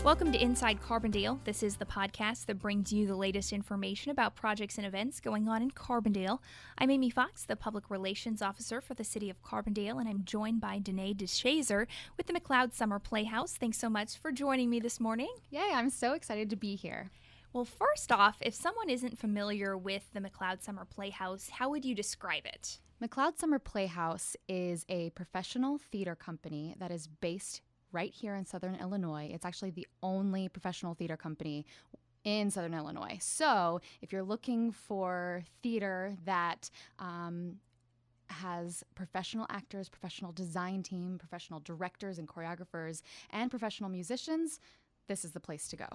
Welcome to Inside Carbondale. This is the podcast that brings you the latest information about projects and events going on in Carbondale. I'm Amy Fox, the Public Relations Officer for the City of Carbondale, and I'm joined by Danae DeShazer with the McLeod Summer Playhouse. Thanks so much for joining me this morning. Yay, I'm so excited to be here. Well, first off, if someone isn't familiar with the McLeod Summer Playhouse, how would you describe it? McLeod Summer Playhouse is a professional theater company that is based right here in Southern Illinois. It's actually the only professional theater company in Southern Illinois. So if you're looking for theater that has professional actors, professional design team, professional directors and choreographers, and professional musicians, this is the place to go.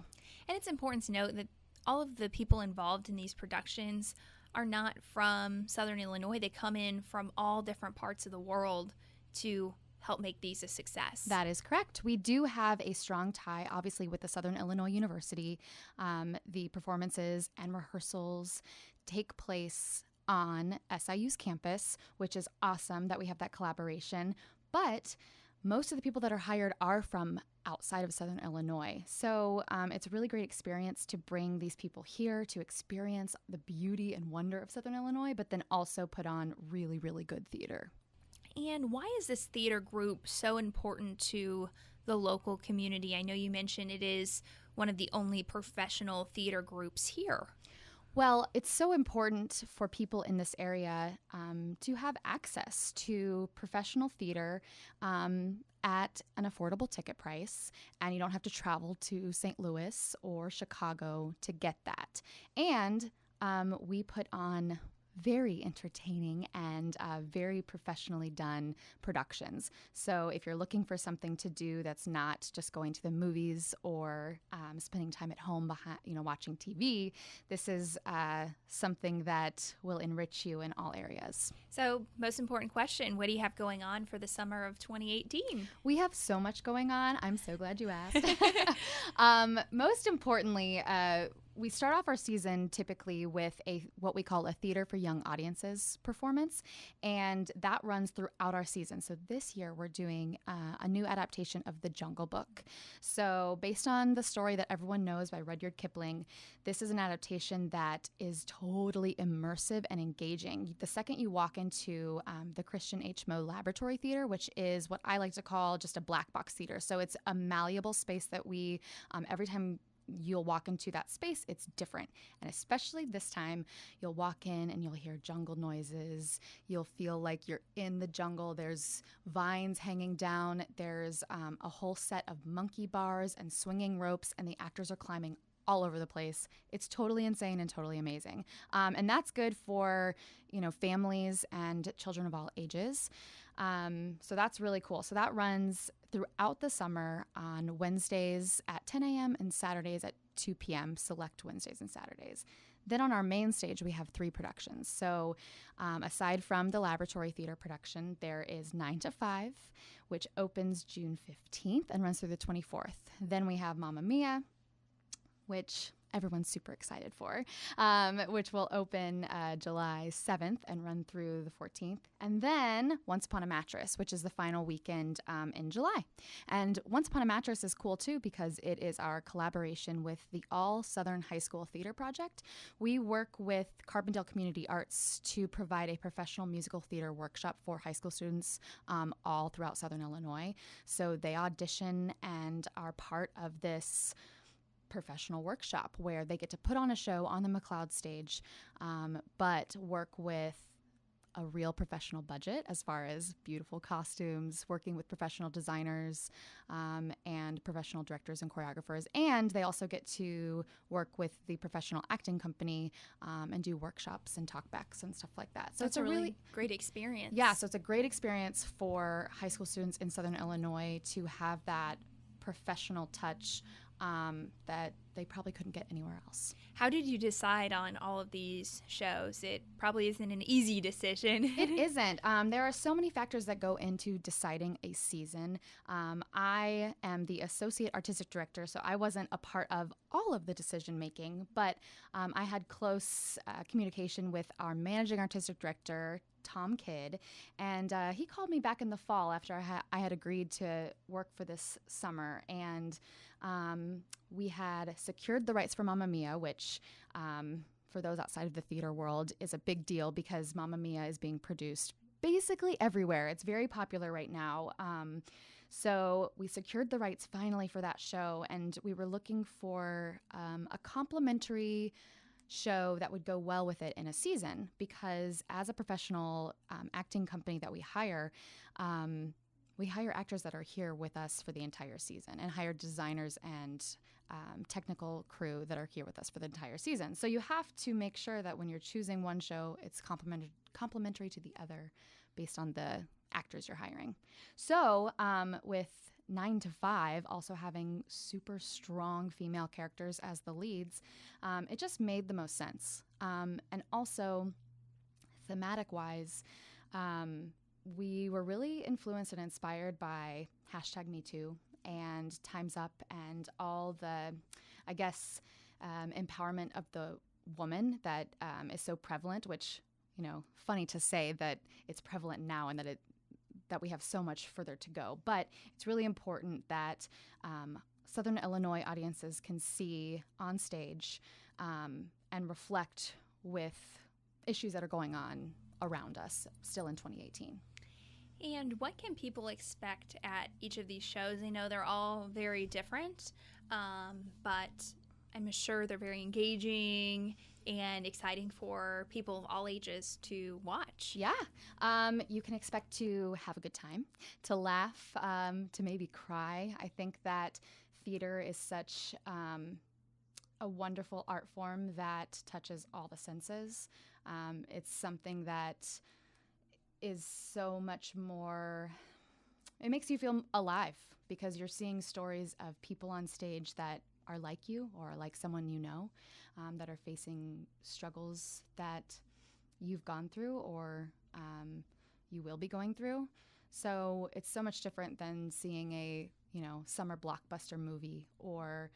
And it's important to note that all of the people involved in these productions are not from Southern Illinois. They come in from all different parts of the world to help make these a success. That is correct. We do have a strong tie, obviously, with the Southern Illinois University. The performances and rehearsals take place on SIU's campus, which is awesome that we have that collaboration. But most of the people that are hired are from outside of Southern Illinois. So it's a really great experience to bring these people here to experience the beauty and wonder of Southern Illinois, but then also put on really, really good theater. And why is this theater group so important to the local community? I know you mentioned it is one of the only professional theater groups here. Well, it's so important for people in this area to have access to professional theater at an affordable ticket price, and you don't have to travel to St. Louis or Chicago to get that. And we put on very entertaining and very professionally done productions. So if you're looking for something to do that's not just going to the movies or spending time at home watching TV, this is something that will enrich you in all areas. So most important question, what do you have going on for the summer of 2018? We have so much going on. I'm so glad you asked. Most importantly, we start off our season typically with what we call a Theater for Young Audiences performance, and that runs throughout our season. So this year we're doing a new adaptation of The Jungle Book. So based on the story that everyone knows by Rudyard Kipling, this is an adaptation that is totally immersive and engaging. The second you walk into the Christian H. Moe Laboratory Theater, which is what I like to call just a black box theater. So it's a malleable space that we, every time you'll walk into that space, it's different. And especially this time, you'll walk in and you'll hear jungle noises. You'll feel like you're in the jungle. There's vines hanging down. There's a whole set of monkey bars and swinging ropes, and the actors are climbing all over the place. It's totally insane and totally amazing. And that's good for, families and children of all ages. So that's really cool. So that runs throughout the summer on Wednesdays at 10 a.m. and Saturdays at 2 p.m., select Wednesdays and Saturdays. Then on our main stage, we have 3 productions. So aside from the Laboratory Theater production, there is 9 to 5, which opens June 15th and runs through the 24th. Then we have Mamma Mia, which everyone's super excited for, which will open July 7th and run through the 14th. And then Once Upon a Mattress, which is the final weekend in July. And Once Upon a Mattress is cool, too, because it is our collaboration with the All Southern High School Theater Project. We work with Carbondale Community Arts to provide a professional musical theater workshop for high school students all throughout Southern Illinois. So they audition and are part of this professional workshop where they get to put on a show on the McLeod stage, but work with a real professional budget as far as beautiful costumes, working with professional designers and professional directors and choreographers. And they also get to work with the professional acting company and do workshops and talkbacks and stuff like that. So it's a really great experience. Yeah, so it's a great experience for high school students in Southern Illinois to have that professional touch that they probably couldn't get anywhere else. How did you decide on all of these shows? It probably isn't an easy decision. It isn't. There are so many factors that go into deciding a season. I am the associate artistic director, so I wasn't a part of all of the decision making, but I had close communication with our managing artistic director, Tom Kidd, and he called me back in the fall after I had agreed to work for this summer, and we had secured the rights for Mamma Mia, which for those outside of the theater world is a big deal because Mamma Mia is being produced basically everywhere. It's very popular right now. So we secured the rights finally for that show, and we were looking for a complimentary show that would go well with it in a season, because as a professional acting company that we hire actors that are here with us for the entire season, and hire designers and technical crew that are here with us for the entire season. So you have to make sure that when you're choosing one show, it's complementary to the other based on the actors you're hiring. So with 9 to 5 also having super strong female characters as the leads, it just made the most sense. And also, thematic-wise, we were really influenced and inspired by #MeToo and Time's Up and all the, I guess, empowerment of the woman that is so prevalent, which, you know, funny to say that it's prevalent now and that we have so much further to go. But it's really important that Southern Illinois audiences can see on stage and reflect with issues that are going on around us still in 2018. And what can people expect at each of these shows? I know they're all very different, but I'm sure they're very engaging and exciting for people of all ages to watch. Yeah. You can expect to have a good time, to laugh, to maybe cry. I think that theater is such a wonderful art form that touches all the senses. It's something that is so much more, it makes you feel alive because you're seeing stories of people on stage that are like you or like someone you know, that are facing struggles that you've gone through or you will be going through. So it's so much different than seeing a, you know, summer blockbuster movie or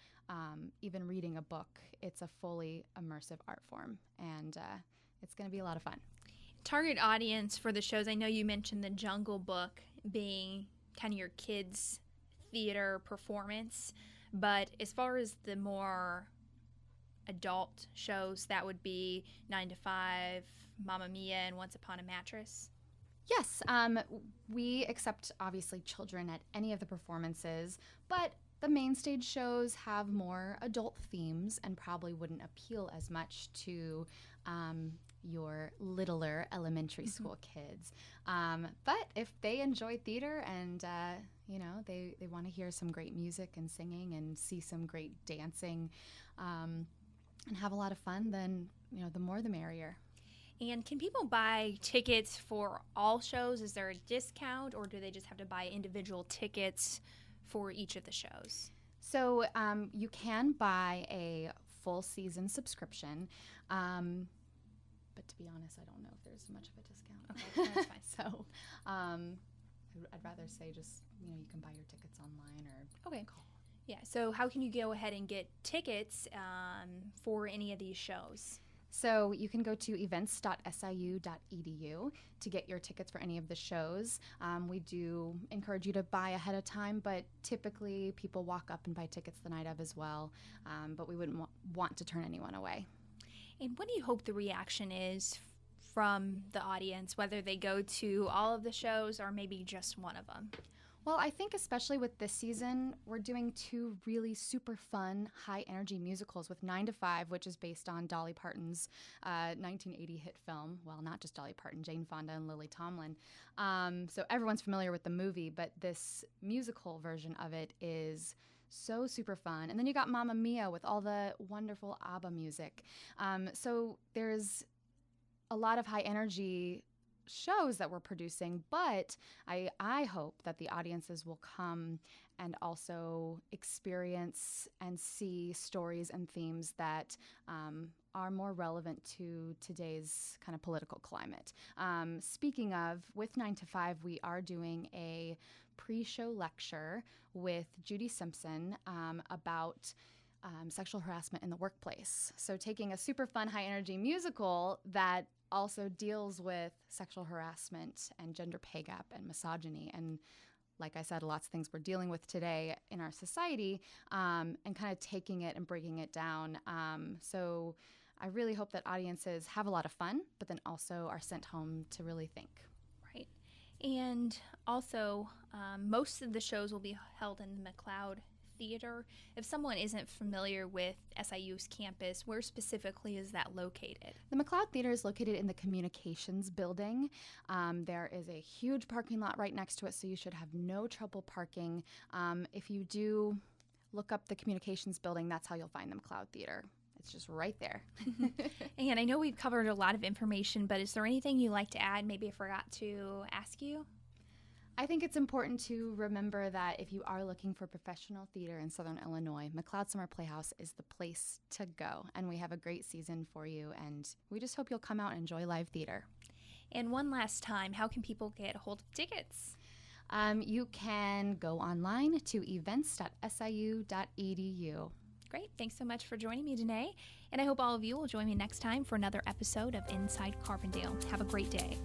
even reading a book. It's a fully immersive art form, and it's going to be a lot of fun. Target audience for the shows, I know you mentioned the Jungle Book being kind of your kids' theater performance, but as far as the more adult shows, that would be 9 to 5, Mamma Mia, and Once Upon a Mattress. Yes, we accept obviously children at any of the performances, but the main stage shows have more adult themes and probably wouldn't appeal as much to your littler elementary school kids. But if they enjoy theater and you know, they want to hear some great music and singing and see some great dancing and have a lot of fun, then, you know, the more the merrier. And can people buy tickets for all shows? Is there a discount, or do they just have to buy individual tickets for each of the shows? So you can buy a full season subscription, but to be honest, I don't know if there's much of a discount. Okay, that's fine. So I'd rather say just, you know, you can buy your tickets online or call. Yeah, so how can you go ahead and get tickets for any of these shows? So you can go to events.siu.edu to get your tickets for any of the shows. We do encourage you to buy ahead of time, but typically people walk up and buy tickets the night of as well, but we wouldn't want to turn anyone away. And what do you hope the reaction is from the audience, whether they go to all of the shows or maybe just one of them? Well, I think especially with this season, we're doing 2 really super fun, high-energy musicals with 9 to 5, which is based on Dolly Parton's 1980 hit film. Well, not just Dolly Parton, Jane Fonda and Lily Tomlin. So everyone's familiar with the movie, but this musical version of it is so super fun. And then you got Mamma Mia with all the wonderful ABBA music. So there's a lot of high-energy shows that we're producing, but I hope that the audiences will come and also experience and see stories and themes that are more relevant to today's kind of political climate. Speaking of, with 9 to 5, we are doing a pre-show lecture with Judy Simpson about sexual harassment in the workplace. So taking a super fun, high-energy musical that also deals with sexual harassment and gender pay gap and misogyny. And like I said, lots of things we're dealing with today in our society, and kind of taking it and breaking it down. So I really hope that audiences have a lot of fun, but then also are sent home to really think. Right. And also, most of the shows will be held in the McLeod Theater. If someone isn't familiar with SIU's campus, where specifically is that located? The McLeod Theater is located in the communications building. There is a huge parking lot right next to it, so you should have no trouble parking. If you do look up the communications building, that's how you'll find the McLeod Theater. It's just right there. And I know we've covered a lot of information, but is there anything you'd like to add? Maybe I forgot to ask you? I think it's important to remember that if you are looking for professional theater in Southern Illinois, McLeod Summer Playhouse is the place to go. And we have a great season for you, and we just hope you'll come out and enjoy live theater. And one last time, how can people get a hold of tickets? You can go online to events.siu.edu. Great. Thanks so much for joining me, Danae. And I hope all of you will join me next time for another episode of Inside Carbondale. Have a great day.